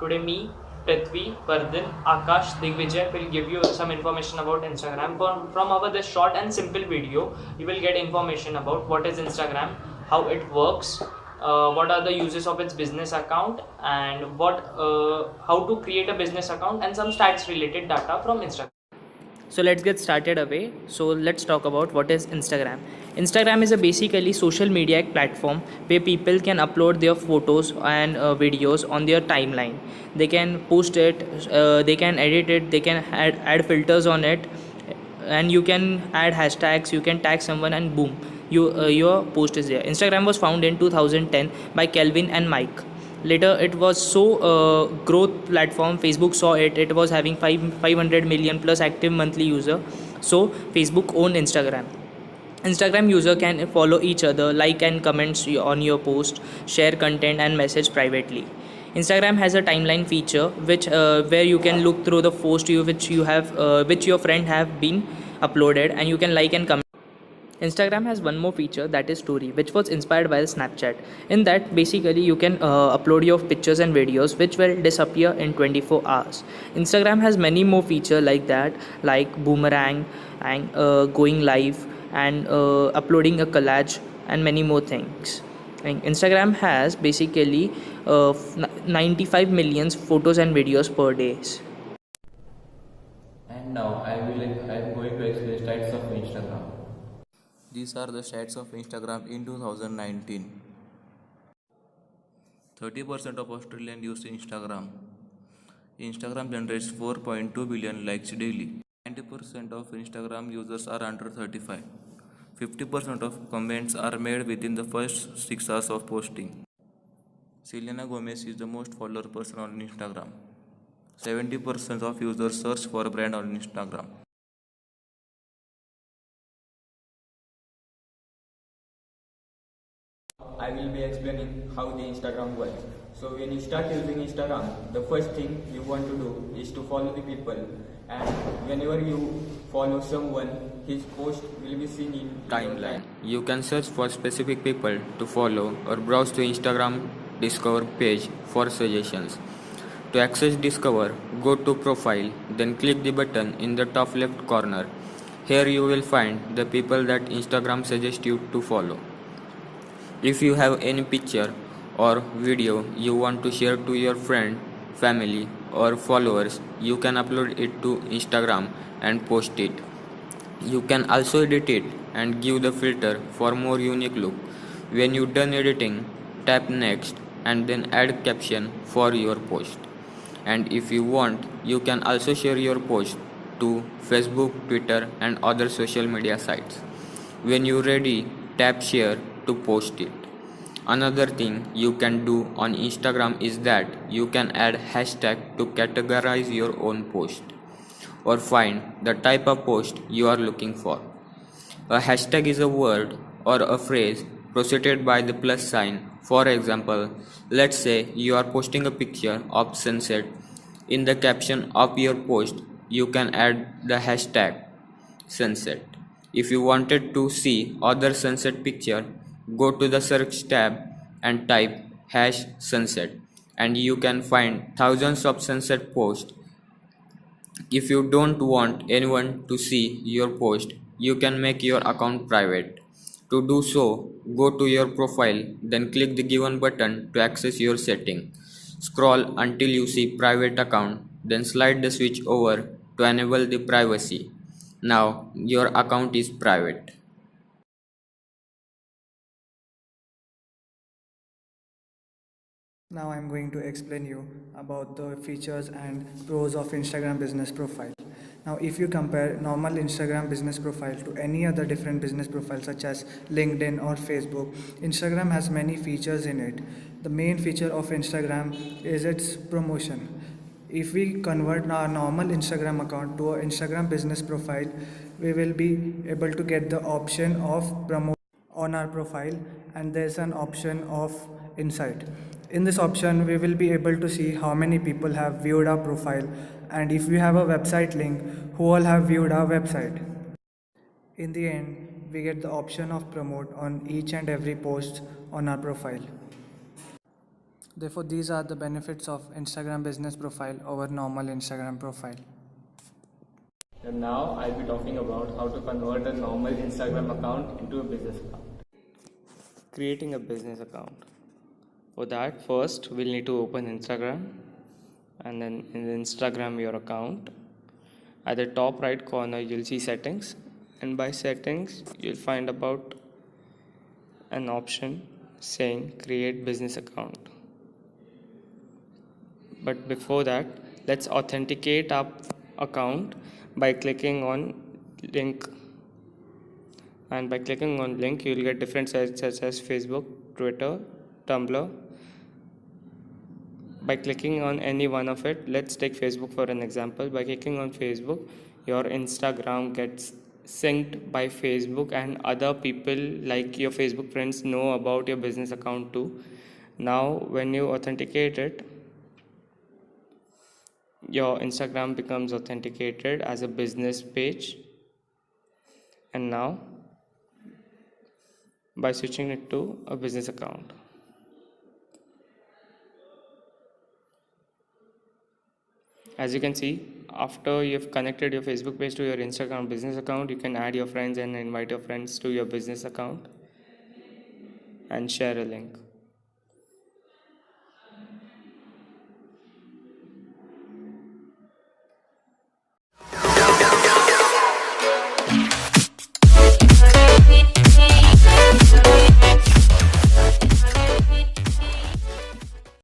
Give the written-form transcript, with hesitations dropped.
Today me, Prithvi, Vardhan, Akash, Digvijay will give you some information about Instagram. From our this short and simple video, you will get information about what is Instagram, how it works, what are the uses of its business account, and how to create a business account, and some stats related data from Instagram. So let's get started away. So let's talk about what is Instagram. Instagram is a basically social media platform where people can upload their photos and videos on their timeline. They can post it, they can edit it, they can add filters on it, and you can add hashtags. You can tag someone, and boom, your post is there. Instagram was founded in 2010 by Kelvin and Mike. Later, it was so growth platform. Facebook saw it. It was having 500 million plus active monthly user. So Facebook owned Instagram. Instagram user can follow each other, like and comments on your post, share content and message privately. Instagram has a timeline feature which where you can look through the post which your friend have been uploaded, and you can like and comment. Instagram has one more feature, that is story, which was inspired by Snapchat. In that, basically you can upload your pictures and videos which will disappear in 24 hours. Instagram has many more features like that, like boomerang and going live and uploading a collage and many more things. And Instagram has basically 95 million photos and videos per day. And now I am going to explain stats of Instagram. These are the stats of Instagram in 2019. 30% of Australians use Instagram. Instagram generates 4.2 billion likes daily. 90% of Instagram users are under 35. 50% of comments are made within the first 6 hours of posting. Selena Gomez is the most followed person on Instagram. 70% of users search for a brand on Instagram. I will be explaining how the Instagram works. So when you start using Instagram, the first thing you want to do is to follow the people, and whenever you follow someone, his post will be seen in timeline. You can search for specific people to follow or browse to Instagram Discover page for suggestions. To access Discover, go to Profile, then click the button in the top left corner. Here you will find the people that Instagram suggests you to follow. If you have any picture or video you want to share to your friend, family or followers, you can upload it to Instagram and post it. You can also edit it and give the filter for more unique look. When you're done editing, tap next and then add caption for your post. And if you want, you can also share your post to Facebook, Twitter and other social media sites. When you're ready, tap share to post it. Another thing you can do on Instagram is that you can add hashtag to categorize your own post or find the type of post you are looking for. A hashtag is a word or a phrase preceded by the plus sign. For example, let's say you are posting a picture of sunset. In the caption of your post, you can add the hashtag sunset. If you wanted to see other sunset picture, go to the search tab and type #sunset and you can find thousands of sunset posts. If you don't want anyone to see your post, you can make your account private. To do so, go to your profile, then click the given button to access your setting. Scroll until you see private account, then slide the switch over to enable the privacy. Now your account is private. Now I'm going to explain you about the features and pros of Instagram business profile. Now if you compare normal Instagram business profile to any other different business profile such as LinkedIn or Facebook, Instagram has many features in it. The main feature of Instagram is its promotion. If we convert our normal Instagram account to an Instagram business profile, we will be able to get the option of promote on our profile, and there's an option of insight. In this option, we will be able to see how many people have viewed our profile, and if we have a website link, who all have viewed our website. In the end, we get the option of promote on each and every post on our profile. Therefore, these are the benefits of Instagram business profile over normal Instagram profile. And now I'll be talking about how to convert a normal Instagram account into a business account. Creating a business account. For that, first we'll need to open Instagram, and then in Instagram your account. At the top right corner you'll see settings, and by settings you'll find about an option saying create business account. But before that, let's authenticate our account by clicking on link. And by clicking on link, you'll get different sites such as Facebook, Twitter, Tumblr. By clicking on any one of it, let's take Facebook for an example. By clicking on Facebook, your Instagram gets synced by Facebook, and other people like your Facebook friends know about your business account too. Now, when you authenticate it, your Instagram becomes authenticated as a business page. And now, by switching it to a business account, as you can see, after you've connected your Facebook page to your Instagram business account, you can add your friends and invite your friends to your business account and share a link.